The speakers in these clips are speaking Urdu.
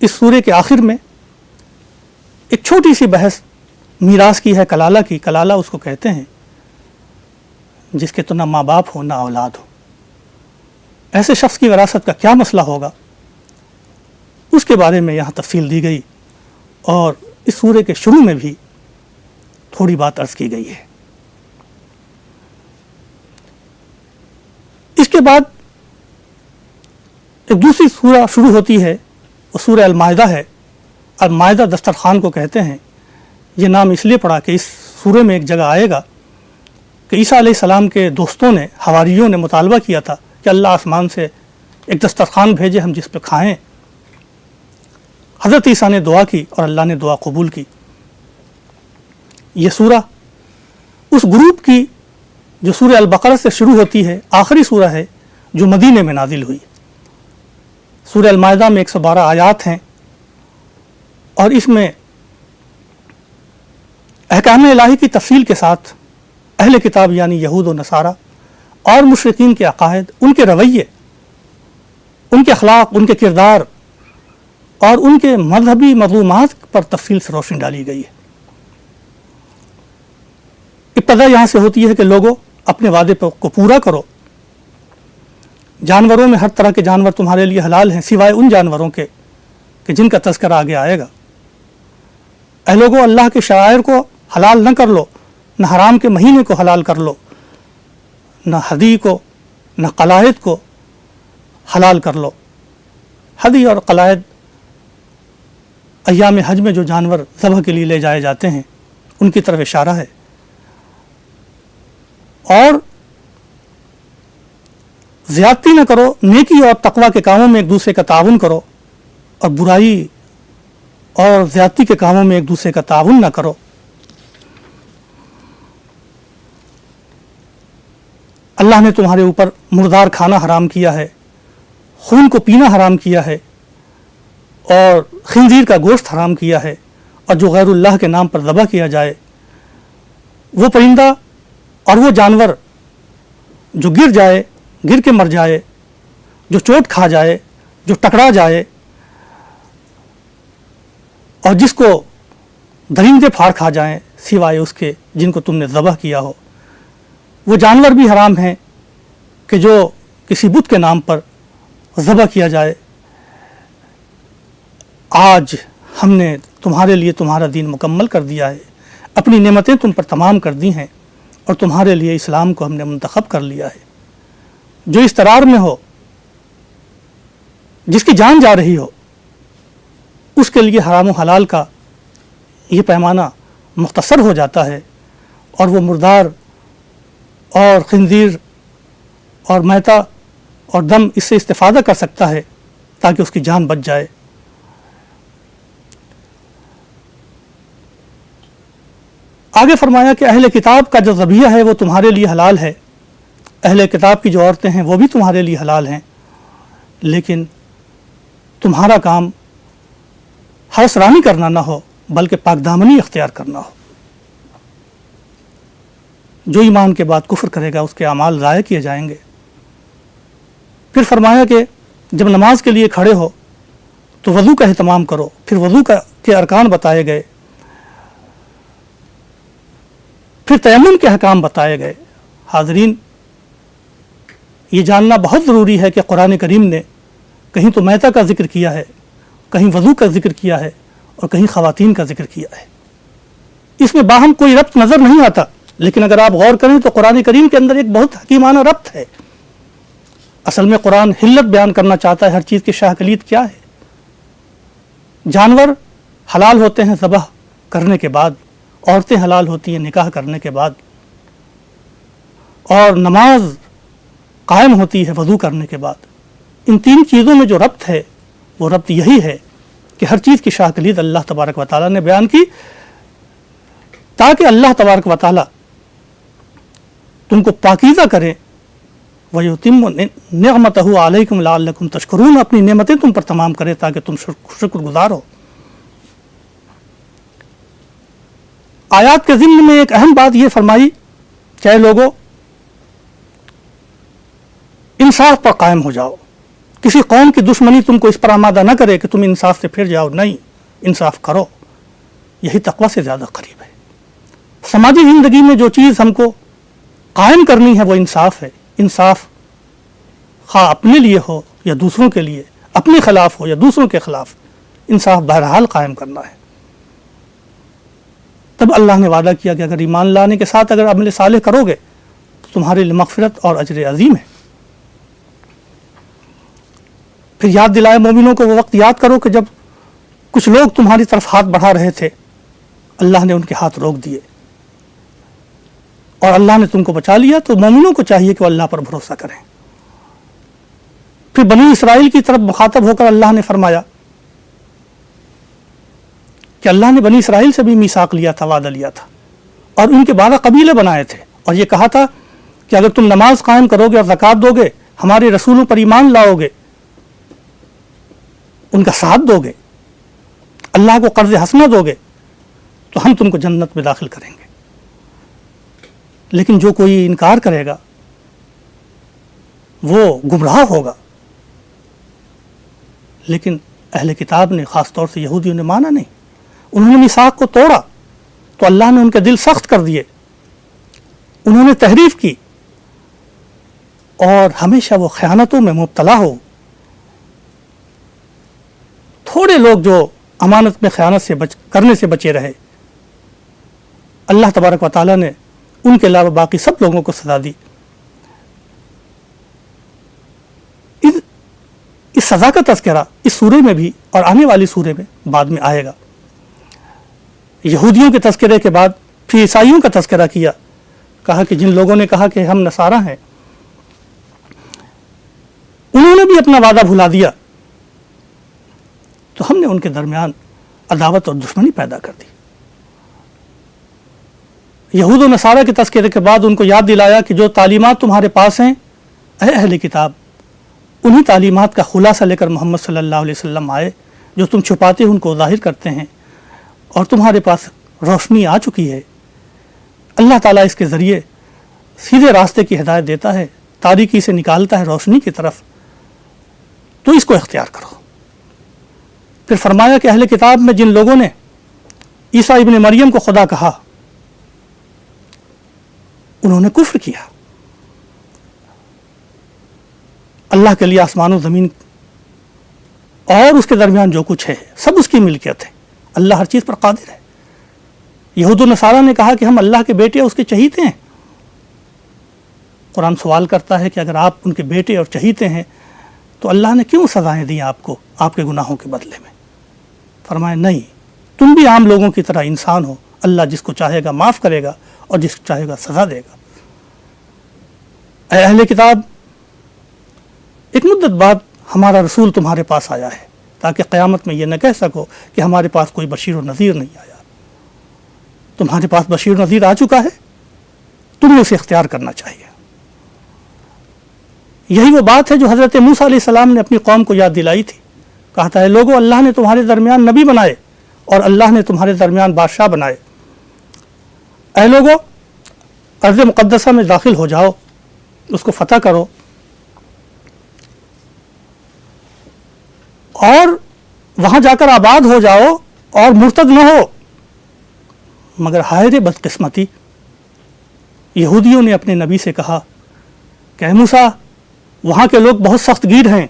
اس سورے کے آخر میں ایک چھوٹی سی بحث میراث کی ہے کلالہ کی. کلالہ اس کو کہتے ہیں جس کے تو نہ ماں باپ ہو نہ اولاد ہو. ایسے شخص کی وراثت کا کیا مسئلہ ہوگا، اس کے بارے میں یہاں تفصیل دی گئی، اور اس سورے کے شروع میں بھی تھوڑی بات عرض کی گئی ہے. اس کے بعد ایک دوسری سورہ شروع ہوتی ہے، وہ سورہ المائدہ ہے. المائدہ دسترخوان کو کہتے ہیں. یہ نام اس لیے پڑا کہ اس سورے میں ایک جگہ آئے گا کہ عیسیٰ علیہ السلام کے دوستوں نے، حواریوں نے مطالبہ کیا تھا کہ اللہ آسمان سے ایک دسترخوان بھیجے ہم جس پہ کھائیں. حضرت عیسیٰ نے دعا کی اور اللہ نے دعا قبول کی. یہ سورہ اس گروپ کی جو سورہ البقرہ سے شروع ہوتی ہے آخری سورہ ہے جو مدینے میں نازل ہوئی. سورہ المائدہ میں 112 آیات ہیں، اور اس میں احکام الہی کی تفصیل کے ساتھ اہل کتاب یعنی یہود و نصارہ اور مشرکین کے عقائد، ان کے رویے، ان کے اخلاق، ان کے کردار اور ان کے مذہبی مضمومات پر تفصیل سے روشنی ڈالی گئی ہے. ابتدا یہاں سے ہوتی ہے کہ لوگوں اپنے وعدے کو پورا کرو. جانوروں میں ہر طرح کے جانور تمہارے لیے حلال ہیں سوائے ان جانوروں کے کہ جن کا تذکرہ آگے آئے گا. اے لوگوں، اللہ کے شعائر کو حلال نہ کر لو، نہ حرام کے مہینے کو حلال کر لو، نہ ہدی کو نہ قلائد کو حلال کر لو. ہدی اور قلائد ایام حج میں جو جانور ذبح کے لیے لے جائے جاتے ہیں ان کی طرف اشارہ ہے. اور زیادتی نہ کرو، نیکی اور تقوی کے کاموں میں ایک دوسرے کا تعاون کرو، اور برائی اور زیادتی کے کاموں میں ایک دوسرے کا تعاون نہ کرو. اللہ نے تمہارے اوپر مردار کھانا حرام کیا ہے، خون کو پینا حرام کیا ہے، اور خنزیر کا گوشت حرام کیا ہے، اور جو غیر اللہ کے نام پر ذبح کیا جائے، وہ پرندہ اور وہ جانور جو گر جائے، گر کے مر جائے، جو چوٹ کھا جائے، جو ٹکرا جائے، اور جس کو درندے پھاڑ کھا جائیں سوائے اس کے جن کو تم نے ذبح کیا ہو، وہ جانور بھی حرام ہیں کہ جو کسی بت کے نام پر ذبح کیا جائے. آج ہم نے تمہارے لیے تمہارا دین مکمل کر دیا ہے، اپنی نعمتیں تم پر تمام کر دی ہیں، اور تمہارے لیے اسلام کو ہم نے منتخب کر لیا ہے. جو اس ترار میں ہو، جس کی جان جا رہی ہو، اس کے لیے حرام و حلال کا یہ پیمانہ مختصر ہو جاتا ہے، اور وہ مردار اور خنزیر اور میتا اور دم اس سے استفادہ کر سکتا ہے تاکہ اس کی جان بچ جائے. آگے فرمایا کہ اہل کتاب کا جو ذبیحہ ہے وہ تمہارے لیے حلال ہے. اہل کتاب کی جو عورتیں ہیں وہ بھی تمہارے لیے حلال ہیں، لیکن تمہارا کام ہرس رانی کرنا نہ ہو بلکہ پاک دامنی اختیار کرنا ہو. جو ایمان کے بعد کفر کرے گا اس کے اعمال ضائع کیے جائیں گے. پھر فرمایا کہ جب نماز کے لیے کھڑے ہو تو وضو کا اہتمام کرو. پھر وضو کے ارکان بتائے گئے، پھر تیمم کے احکام بتائے گئے. حاضرین، یہ جاننا بہت ضروری ہے کہ قرآن کریم نے کہیں تو میتا کا ذکر کیا ہے، کہیں وضو کا ذکر کیا ہے، اور کہیں خواتین کا ذکر کیا ہے. اس میں باہم کوئی ربط نظر نہیں آتا، لیکن اگر آپ غور کریں تو قرآن کریم کے اندر ایک بہت حکیمانہ ربط ہے. اصل میں قرآن حلت بیان کرنا چاہتا ہے. ہر چیز کی شاہ کلید کیا ہے؟ جانور حلال ہوتے ہیں ذبح کرنے کے بعد، عورتیں حلال ہوتی ہیں نکاح کرنے کے بعد، اور نماز قائم ہوتی ہے وضو کرنے کے بعد. ان تین چیزوں میں جو ربط ہے وہ ربط یہی ہے کہ ہر چیز کی شاہ کلید اللہ تبارک و تعالیٰ نے بیان کی، تاکہ اللہ تبارک و تعالیٰ تم کو پاکیزہ کرے. وَيُتِمُّ نِعْمَتَهُ عَلَيْكُمْ لَعَلَّكُمْ تَشْكُرُونَ، اپنی نعمتیں تم پر تمام کرے تاکہ تم شکر گزار ہو. آیات کے ضمن میں ایک اہم بات یہ فرمائی کہ اے لوگو، انصاف پر قائم ہو جاؤ. کسی قوم کی دشمنی تم کو اس پر آمادہ نہ کرے کہ تم انصاف سے پھر جاؤ، نہیں، انصاف کرو، یہی تقویٰ سے زیادہ قریب ہے۔ سماجی زندگی میں جو چیز ہم کو قائم کرنی ہے وہ انصاف ہے۔ انصاف خواہ اپنے لیے ہو یا دوسروں کے لیے، اپنے خلاف ہو یا دوسروں کے خلاف، انصاف بہرحال قائم کرنا ہے۔ تب اللہ نے وعدہ کیا کہ اگر ایمان لانے کے ساتھ اگر عمل صالح کرو گے تو تمہارے لیے مغفرت اور اجر عظیم ہے۔ پھر یاد دلائے مومنوں کو وہ وقت یاد کرو کہ جب کچھ لوگ تمہاری طرف ہاتھ بڑھا رہے تھے، اللہ نے ان کے ہاتھ روک دیے اور اللہ نے تم کو بچا لیا۔ تو مومنوں کو چاہیے کہ وہ اللہ پر بھروسہ کریں۔ پھر بنی اسرائیل کی طرف مخاطب ہو کر اللہ نے فرمایا کہ اللہ نے بنی اسرائیل سے بھی میثاق لیا تھا، وعدہ لیا تھا، اور ان کے 12 قبیلے بنائے تھے، اور یہ کہا تھا کہ اگر تم نماز قائم کرو گے اور زکوٰۃ دو گے، ہمارے رسولوں پر ایمان لاؤ گے، ان کا ساتھ دو گے، اللہ کو قرض حسنہ دو گے، تو ہم تم کو جنت میں داخل کریں گے۔ لیکن جو کوئی انکار کرے گا وہ گمراہ ہوگا۔ لیکن اہل کتاب نے، خاص طور سے یہودیوں نے، مانا نہیں، انہوں نے میثاق کو توڑا، تو اللہ نے ان کے دل سخت کر دیے، انہوں نے تحریف کی، اور ہمیشہ وہ خیانتوں میں مبتلا ہو۔ تھوڑے لوگ جو امانت میں خیانت سے کرنے سے بچے رہے، اللہ تبارک و تعالیٰ نے ان کے علاوہ باقی سب لوگوں کو سزا دی۔ اس سزا کا تذکرہ اس سورے میں بھی اور آنے والی سورے میں بعد میں آئے گا۔ یہودیوں کے تذکرے کے بعد پھر عیسائیوں کا تذکرہ کیا، کہا کہ جن لوگوں نے کہا کہ ہم نصارہ ہیں، انہوں نے بھی اپنا وعدہ بھلا دیا، تو ہم نے ان کے درمیان عداوت اور دشمنی پیدا کر دی۔ یہود و نصارہ کے تذکرے کے بعد ان کو یاد دلایا کہ جو تعلیمات تمہارے پاس ہیں اے اہل کتاب، انہی تعلیمات کا خلاصہ لے کر محمد صلی اللہ علیہ وسلم آئے، جو تم چھپاتے ہو ان کو ظاہر کرتے ہیں، اور تمہارے پاس روشنی آ چکی ہے۔ اللہ تعالیٰ اس کے ذریعے سیدھے راستے کی ہدایت دیتا ہے، تاریکی سے نکالتا ہے روشنی کی طرف، تو اس کو اختیار کرو۔ پھر فرمایا کہ اہل کتاب میں جن لوگوں نے عیسیٰ ابن مریم کو خدا کہا، انہوں نے کفر کیا۔ اللہ کے لیے آسمان و زمین اور اس کے درمیان جو کچھ ہے سب اس کی ملکیت ہے، اللہ ہر چیز پر قادر ہے۔ یہود و نصارہ نے کہا کہ ہم اللہ کے بیٹے اور اس کے چہیتے ہیں۔ قرآن سوال کرتا ہے کہ اگر آپ ان کے بیٹے اور چہیتے ہیں تو اللہ نے کیوں سزائیں دیں آپ کو آپ کے گناہوں کے بدلے میں؟ فرمایا نہیں، تم بھی عام لوگوں کی طرح انسان ہو، اللہ جس کو چاہے گا معاف کرے گا اور جس کو چاہے گا سزا دے گا۔ اے اہل کتاب، ایک مدت بعد ہمارا رسول تمہارے پاس آیا ہے، تاکہ قیامت میں یہ نہ کہہ سکو کہ ہمارے پاس کوئی بشیر و نذیر نہیں آیا۔ تمہارے پاس بشیر و نذیر آ چکا ہے، تمہیں اسے اختیار کرنا چاہیے۔ یہی وہ بات ہے جو حضرت موسیٰ علیہ السلام نے اپنی قوم کو یاد دلائی تھی۔ کہا تھا، اے لوگو، اللہ نے تمہارے درمیان نبی بنائے اور اللہ نے تمہارے درمیان بادشاہ بنائے۔ اے لوگو، ارض مقدسہ میں داخل ہو جاؤ، اس کو فتح کرو، اور وہاں جا کر آباد ہو جاؤ اور مرتد نہ ہو۔ مگر ہائے بدقسمتی، یہودیوں نے اپنے نبی سے کہا کہ اے موسیٰ، وہاں کے لوگ بہت سخت گیر ہیں،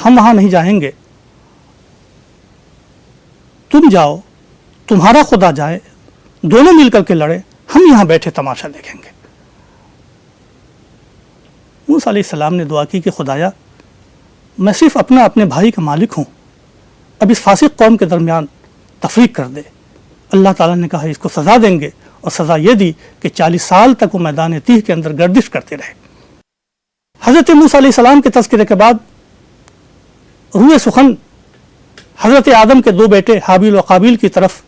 ہم وہاں نہیں جائیں گے، تم جاؤ، تمہارا خدا جائے، دونوں مل کر کے لڑے، ہم یہاں بیٹھے تماشا دیکھیں گے۔ موسیٰ علیہ السلام نے دعا کی کہ خدایا، میں صرف اپنے بھائی کا مالک ہوں، اب اس فاسق قوم کے درمیان تفریق کر دے۔ اللہ تعالیٰ نے کہا اس کو سزا دیں گے، اور سزا یہ دی کہ 40 سال تک وہ میدان تیہ کے اندر گردش کرتے رہے۔ حضرت موسیٰ علیہ السلام کے تذکرے کے بعد روئے سخن حضرت آدم کے 2 بیٹے حابیل و قابیل کی طرف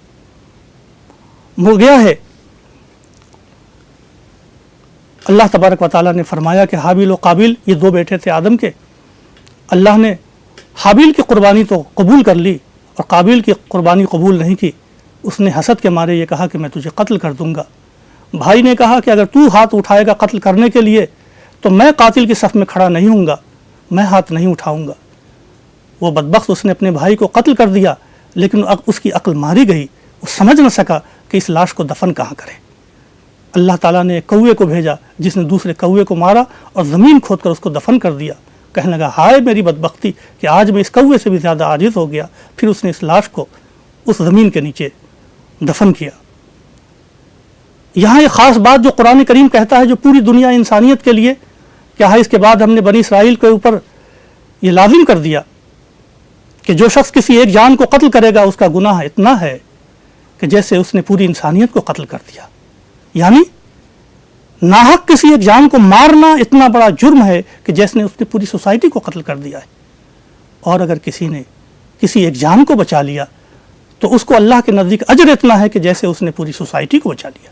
مڑ گیا ہے۔ اللہ تبارک و تعالیٰ نے فرمایا کہ حابیل و قابیل یہ 2 بیٹے تھے آدم کے، اللہ نے حابیل کی قربانی تو قبول کر لی اور قابیل کی قربانی قبول نہیں کی۔ اس نے حسد کے مارے یہ کہا کہ میں تجھے قتل کر دوں گا۔ بھائی نے کہا کہ اگر تو ہاتھ اٹھائے گا قتل کرنے کے لیے تو میں قاتل کی صف میں کھڑا نہیں ہوں گا، میں ہاتھ نہیں اٹھاؤں گا۔ وہ بدبخت اس نے اپنے بھائی کو قتل کر دیا، لیکن اس کی عقل ماری گئی، وہ سمجھ نہ سکا کہ اس لاش کو دفن کہاں کرے۔ اللہ تعالیٰ نے ایک کوے کو بھیجا جس نے دوسرے کوے کو مارا اور زمین کھود کر اس کو دفن کر دیا۔ کہنے لگا ہائے میری بدبختی کہ آج میں اس کوے سے بھی زیادہ عاجز ہو گیا۔ پھر اس نے اس لاش کو اس زمین کے نیچے دفن کیا۔ یہاں ایک خاص بات جو قرآن کریم کہتا ہے، جو پوری دنیا انسانیت کے لیے کیا ہے، اس کے بعد ہم نے بنی اسرائیل کے اوپر یہ لازم کر دیا کہ جو شخص کسی ایک جان کو قتل کرے گا اس کا گناہ اتنا ہے کہ جیسے اس نے پوری انسانیت کو قتل کر دیا۔ یعنی ناحق کسی ایک جان کو مارنا اتنا بڑا جرم ہے کہ جیسے اس نے پوری سوسائٹی کو قتل کر دیا ہے۔ اور اگر کسی نے کسی ایک جان کو بچا لیا تو اس کو اللہ کے نزدیک اجر اتنا ہے کہ جیسے اس نے پوری سوسائٹی کو بچا لیا۔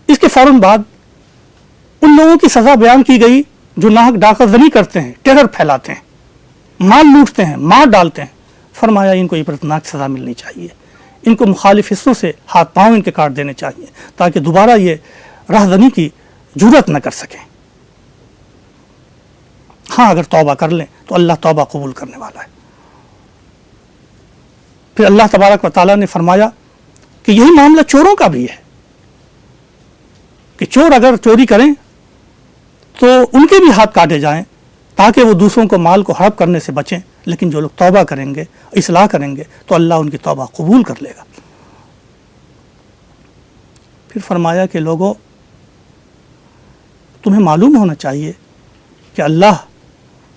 اس کے فوراً بعد ان لوگوں کی سزا بیان کی گئی جو ناحق ڈاکہ زنی کرتے ہیں، ٹیرر پھیلاتے ہیں، مال لوٹتے ہیں، مار ڈالتے ہیں۔ فرمایا ان کو عبرتناک سزا ملنی چاہیے، ان کو مخالف حصوں سے ہاتھ پاؤں ان کے کاٹ دینے چاہیے تاکہ دوبارہ یہ راہزنی کی جرات نہ کر سکیں۔ ہاں اگر توبہ کر لیں تو اللہ توبہ قبول کرنے والا ہے۔ پھر اللہ تبارک و تعالیٰ نے فرمایا کہ یہی معاملہ چوروں کا بھی ہے کہ چور اگر چوری کریں تو ان کے بھی ہاتھ کاٹے جائیں تاکہ وہ دوسروں کو مال کو ہڑپ کرنے سے بچیں، لیکن جو لوگ توبہ کریں گے، اصلاح کریں گے تو اللہ ان کی توبہ قبول کر لے گا۔ پھر فرمایا کہ لوگوں تمہیں معلوم ہونا چاہیے کہ اللہ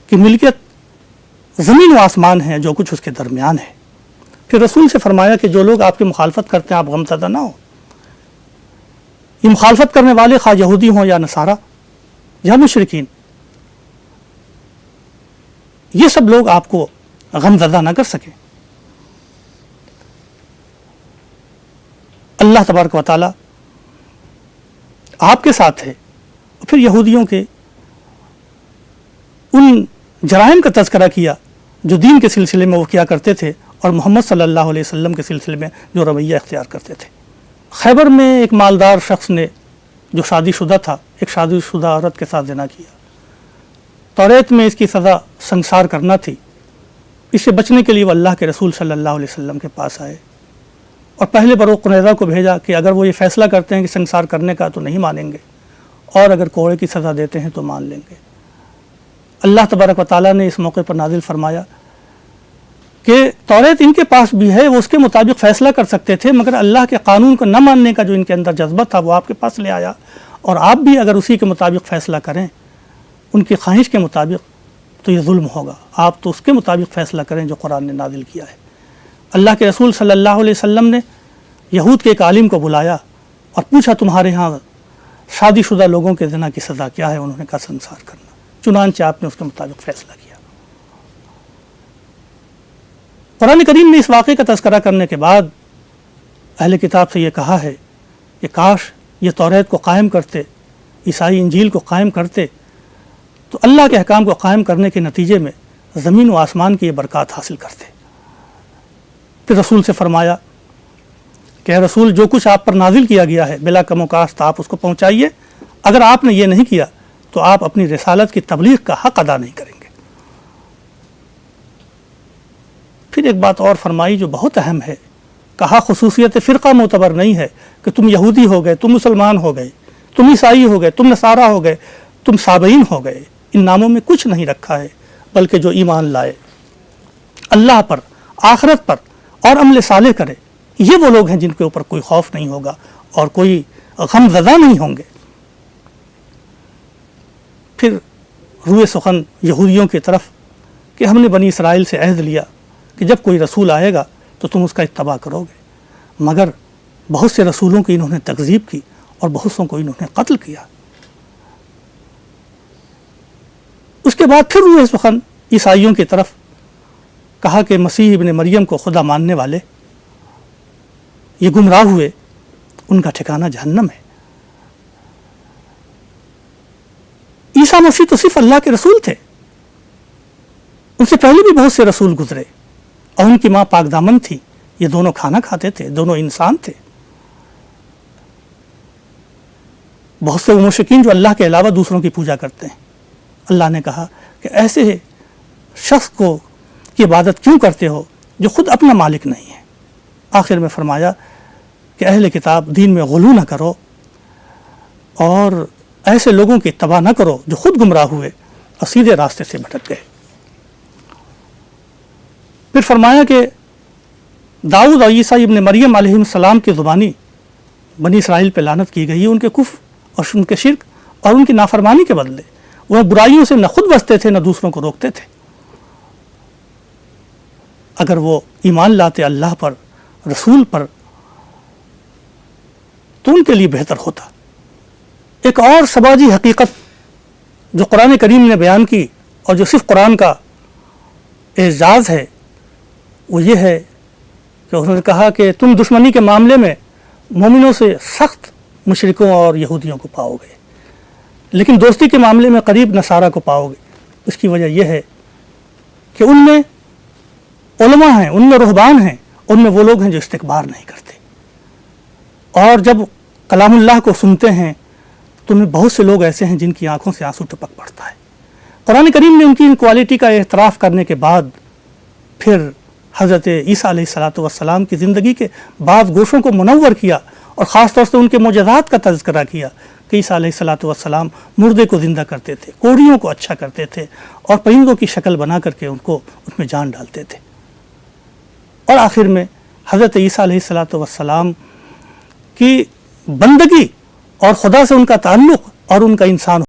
کی ملکیت زمین و آسمان ہے، جو کچھ اس کے درمیان ہے۔ پھر رسول سے فرمایا کہ جو لوگ آپ کی مخالفت کرتے ہیں آپ غمزدہ نہ ہو۔ یہ مخالفت کرنے والے خواہ یہودی ہوں یا نصارہ یا مشرکین، یہ سب لوگ آپ کو غمزدہ نہ کر سکیں۔ اللہ تبارک و تعالی آپ کے ساتھ ہے۔ پھر یہودیوں کے ان جرائم کا تذکرہ کیا جو دین کے سلسلے میں وہ کیا کرتے تھے اور محمد صلی اللہ علیہ وسلم کے سلسلے میں جو رویہ اختیار کرتے تھے۔ خیبر میں ایک مالدار شخص نے جو شادی شدہ تھا ایک شادی شدہ عورت کے ساتھ زنا کیا۔ توریت میں اس کی سزا سنگسار کرنا تھی۔ اس سے بچنے کے لیے وہ اللہ کے رسول صلی اللہ علیہ وسلم کے پاس آئے اور پہلے بر قریظہ کو بھیجا کہ اگر وہ یہ فیصلہ کرتے ہیں کہ سنگسار کرنے کا تو نہیں مانیں گے، اور اگر کوڑے کی سزا دیتے ہیں تو مان لیں گے۔ اللہ تبارک و تعالیٰ نے اس موقع پر نازل فرمایا کہ توریت ان کے پاس بھی ہے، وہ اس کے مطابق فیصلہ کر سکتے تھے، مگر اللہ کے قانون کو نہ ماننے کا جو ان کے اندر جذبہ تھا وہ آپ کے پاس لے آیا، اور آپ بھی اگر اسی کے مطابق فیصلہ کریں ان کی خواہش کے مطابق تو یہ ظلم ہوگا۔ آپ تو اس کے مطابق فیصلہ کریں جو قرآن نے نازل کیا ہے۔ اللہ کے رسول صلی اللہ علیہ وسلم نے یہود کے ایک عالم کو بلایا اور پوچھا تمہارے ہاں شادی شدہ لوگوں کے زنا کی سزا کیا ہے؟ انہوں نے کہا سنگسار کرنا۔ چنانچہ آپ نے اس کے مطابق فیصلہ کیا۔ قرآن کریم نے اس واقعے کا تذکرہ کرنے کے بعد اہل کتاب سے یہ کہا ہے کہ کاش یہ توریت کو قائم کرتے، عیسائی انجیل کو قائم کرتے تو اللہ کے احکام کو قائم کرنے کے نتیجے میں زمین و آسمان کی یہ برکات حاصل کرتے۔ پھر رسول سے فرمایا کہ اے رسول جو کچھ آپ پر نازل کیا گیا ہے بلا کم و کاشت آپ اس کو پہنچائیے، اگر آپ نے یہ نہیں کیا تو آپ اپنی رسالت کی تبلیغ کا حق ادا نہیں کریں گے۔ پھر ایک بات اور فرمائی جو بہت اہم ہے، کہا خصوصیت فرقہ معتبر نہیں ہے کہ تم یہودی ہو گئے، تم مسلمان ہو گئے، تم عیسائی ہو گئے، تم نصارہ ہو گئے، تم سابعین ہو گئے۔ ان ناموں میں کچھ نہیں رکھا ہے، بلکہ جو ایمان لائے، اللہ پر، آخرت پر اور عمل صالح کرے، یہ وہ لوگ ہیں جن کے اوپر کوئی خوف نہیں ہوگا اور کوئی غم زدہ نہیں ہوں گے۔ پھر روئے سخن یہودیوں کی طرف کہ ہم نے بنی اسرائیل سے عہد لیا کہ جب کوئی رسول آئے گا تو تم اس کا اتباع کرو گے، مگر بہت سے رسولوں کی انہوں نے تکذیب کی اور بہت سوں کو انہوں نے قتل کیا۔ اس کے بعد پھر روئے سخن عیسائیوں کی طرف کہا کہ مسیح ابن مریم کو خدا ماننے والے یہ گمراہ ہوئے، ان کا ٹھکانہ جہنم ہے۔ عیسیٰ مسیح تو صرف اللہ کے رسول تھے، ان سے پہلے بھی بہت سے رسول گزرے اور ان کی ماں پاک دامن تھی، یہ دونوں کھانا کھاتے تھے، دونوں انسان تھے۔ بہت سے مشرکین جو اللہ کے علاوہ دوسروں کی پوجا کرتے ہیں، اللہ نے کہا کہ ایسے شخص کو کی عبادت کیوں کرتے ہو جو خود اپنا مالک نہیں ہے۔ آخر میں فرمایا کہ اہل کتاب دین میں غلو نہ کرو اور ایسے لوگوں کی اتباع نہ کرو جو خود گمراہ ہوئے اور سیدھے راستے سے بھٹک گئے۔ پھر فرمایا کہ داؤد اور عیسیٰ ابن مریم علیہ السلام کی زبانی بنی اسرائیل پہ لعنت کی گئی ہے، ان کے کفر اور ان کے شرک اور ان کی نافرمانی کے بدلے وہ برائیوں سے نہ خود بچتے تھے نہ دوسروں کو روکتے تھے۔ اگر وہ ایمان لاتے اللہ پر، رسول پر، تو ان کے لیے بہتر ہوتا۔ ایک اور سماجی حقیقت جو قرآن کریم نے بیان کی اور جو صرف قرآن کا اعزاز ہے وہ یہ ہے کہ انہوں نے کہا کہ تم دشمنی کے معاملے میں مومنوں سے سخت مشرکوں اور یہودیوں کو پاؤ گے، لیکن دوستی کے معاملے میں قریب نصارہ کو پاؤ گے۔ اس کی وجہ یہ ہے کہ ان میں علماء ہیں، ان میں رہبان ہیں، ان میں وہ لوگ ہیں جو استکبار نہیں کرتے، اور جب کلام اللہ کو سنتے ہیں تو ان میں بہت سے لوگ ایسے ہیں جن کی آنکھوں سے آنسو ٹپک پڑتا ہے۔ قرآن کریم نے ان کی ان کوالٹی کا اعتراف کرنے کے بعد پھر حضرت عیسیٰ علیہ السلام کی زندگی کے بعض گوشوں کو منور کیا اور خاص طور سے ان کے معجزات کا تذکرہ کیا کہ عیسیٰ علیہ السلام مردے کو زندہ کرتے تھے، کوڑیوں کو اچھا کرتے تھے اور پرندوں کی شکل بنا کر کے ان کو اس میں جان ڈالتے تھے۔ اور آخر میں حضرت عیسیٰ علیہ السلام کی بندگی اور خدا سے ان کا تعلق اور ان کا انسان